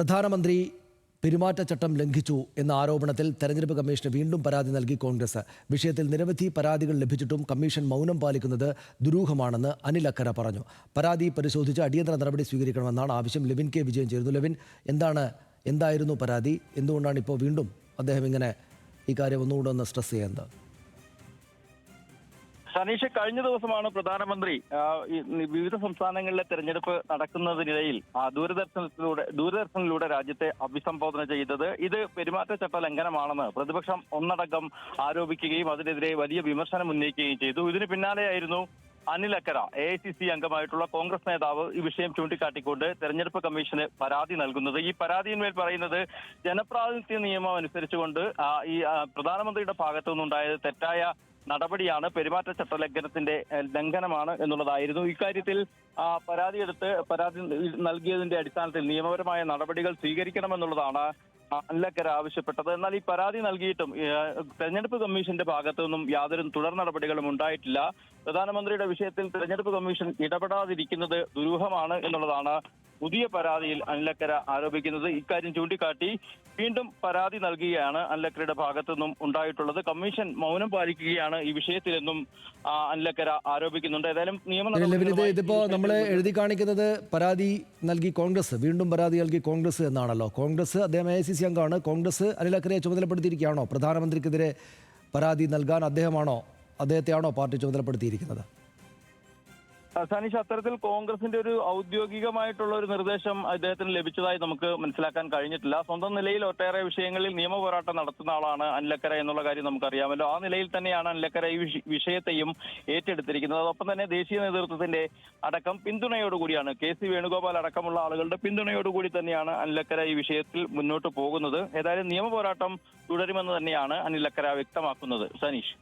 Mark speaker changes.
Speaker 1: പ്രധാനമന്ത്രി പെരുമാറ്റച്ചട്ടം ലംഘിച്ചു എന്ന ആരോപണത്തിൽ തെരഞ്ഞെടുപ്പ് കമ്മീഷന് വീണ്ടും പരാതി നൽകി കോൺഗ്രസ്. വിഷയത്തിൽ നിരവധി പരാതികൾ ലഭിച്ചിട്ടും കമ്മീഷൻ മൗനം പാലിക്കുന്നത് ദുരൂഹമാണെന്ന് അനിൽ അക്കര പറഞ്ഞു. പരാതി പരിശോധിച്ച് അടിയന്തര നടപടി സ്വീകരിക്കണമെന്നാണ് ആവശ്യം. ലെവിൻ കെ വിജയൻ ചേരുന്നു. ലെവിൻ, എന്തായിരുന്നു പരാതി? എന്തുകൊണ്ടാണ് ഇപ്പോൾ വീണ്ടും അദ്ദേഹം ഇങ്ങനെ ഈ കാര്യം ഒന്നുകൂടെ ഒന്ന് സ്ട്രെസ് ചെയ്യുന്നത്?
Speaker 2: സനീഷ്, കഴിഞ്ഞ ദിവസമാണ് പ്രധാനമന്ത്രി വിവിധ സംസ്ഥാനങ്ങളിലെ തെരഞ്ഞെടുപ്പ് നടക്കുന്നതിനിടയിൽ ദൂരദർശനിലൂടെ രാജ്യത്തെ അഭിസംബോധന ചെയ്തത്. ഇത് പെരുമാറ്റച്ചട്ട ലംഘനമാണെന്ന് പ്രതിപക്ഷം ഒന്നടങ്കം ആരോപിക്കുകയും അതിനെതിരെ വലിയ വിമർശനം ഉന്നയിക്കുകയും ചെയ്തു. ഇതിന് പിന്നാലെയായിരുന്നു അനിൽ അക്കര, AICC അംഗമായിട്ടുള്ള കോൺഗ്രസ് നേതാവ്, ഈ വിഷയം ചൂണ്ടിക്കാട്ടിക്കൊണ്ട് തെരഞ്ഞെടുപ്പ് കമ്മീഷന് പരാതി നൽകുന്നത്. ഈ പരാതിയിന്മേൽ പറയുന്നത് ജനപ്രാതിനിധ്യ നിയമം അനുസരിച്ചുകൊണ്ട് ഈ പ്രധാനമന്ത്രിയുടെ ഭാഗത്തു നിന്നുണ്ടായത് തെറ്റായ നടപടിയാണ്, പെരുമാറ്റച്ചട്ട ലംഘനമാണ് എന്നുള്ളതായിരുന്നു. ഇക്കാര്യത്തിൽ പരാതി നൽകിയതിന്റെ അടിസ്ഥാനത്തിൽ നിയമപരമായ നടപടികൾ സ്വീകരിക്കണമെന്നുള്ളതാണ് അനിൽ അക്കര ആവശ്യപ്പെട്ടത്. എന്നാൽ ഈ പരാതി നൽകിയിട്ടും തെരഞ്ഞെടുപ്പ് കമ്മീഷന്റെ ഭാഗത്തു നിന്നും യാതൊരു തുടർ നടപടികളും ഉണ്ടായിട്ടില്ല. പ്രധാനമന്ത്രിയുടെ വിഷയത്തിൽ തെരഞ്ഞെടുപ്പ് കമ്മീഷൻ ഇടപെടാതിരിക്കുന്നത് ദുരൂഹമാണ് എന്നുള്ളതാണ് പുതിയ പരാതിയിൽ അനിൽ അക്കര ആരോപിക്കുന്നത്. ഇക്കാര്യം ചൂണ്ടിക്കാട്ടി വീണ്ടും പരാതി നൽകുകയാണ് അനിൽ അക്കരയുടെ ഭാഗത്തു നിന്നും ഉണ്ടായിട്ടുള്ളത്. കമ്മീഷൻ മൗനം പാലിക്കുകയാണ് ഈ വിഷയത്തിലെന്നും അനിൽ അക്കര ആരോപിക്കുന്നുണ്ട്. ഏതായാലും
Speaker 1: ഇതിപ്പോ നമ്മളെ എഴുതി കാണിക്കുന്നത് പരാതി നൽകി കോൺഗ്രസ്, വീണ്ടും പരാതി നൽകി കോൺഗ്രസ് എന്നാണല്ലോ. കോൺഗ്രസ്, അദ്ദേഹം AICC അംഗമാണ്. കോൺഗ്രസ് അനിൽ അക്കരയെ ചുമതലപ്പെടുത്തിയിരിക്കുകയാണോ പ്രധാനമന്ത്രിക്കെതിരെ പരാതി നൽകാൻ? അദ്ദേഹത്തെയാണോ പാർട്ടി ചുമതലപ്പെടുത്തിയിരിക്കുന്നത്?
Speaker 2: സനീഷ്, അത്തരത്തിൽ കോൺഗ്രസിന്റെ ഒരു ഔദ്യോഗികമായിട്ടുള്ള ഒരു നിർദ്ദേശം അദ്ദേഹത്തിന് ലഭിച്ചതായി നമുക്ക് മനസ്സിലാക്കാൻ കഴിഞ്ഞിട്ടില്ല. സ്വന്തം നിലയിൽ ഒട്ടേറെ വിഷയങ്ങളിൽ നിയമപോരാട്ടം നടത്തുന്ന ആളാണ് അനിൽ അക്കര എന്നുള്ള കാര്യം നമുക്കറിയാമല്ലോ. ആ നിലയിൽ തന്നെയാണ് അനിൽ അക്കര ഈ വിഷയത്തെയും ഏറ്റെടുത്തിരിക്കുന്നത്. അതോടൊപ്പം തന്നെ ദേശീയ നേതൃത്വത്തിന്റെ അടക്കം പിന്തുണയോടുകൂടിയാണ്, KC വേണുഗോപാൽ അടക്കമുള്ള ആളുകളുടെ പിന്തുണയോടുകൂടി തന്നെയാണ് അനിൽ അക്കര ഈ വിഷയത്തിൽ മുന്നോട്ട് പോകുന്നത്. ഏതായാലും നിയമപോരാട്ടം തുടരുമെന്ന് തന്നെയാണ് അനിൽ അക്കര വ്യക്തമാക്കുന്നത്. സനീഷ്.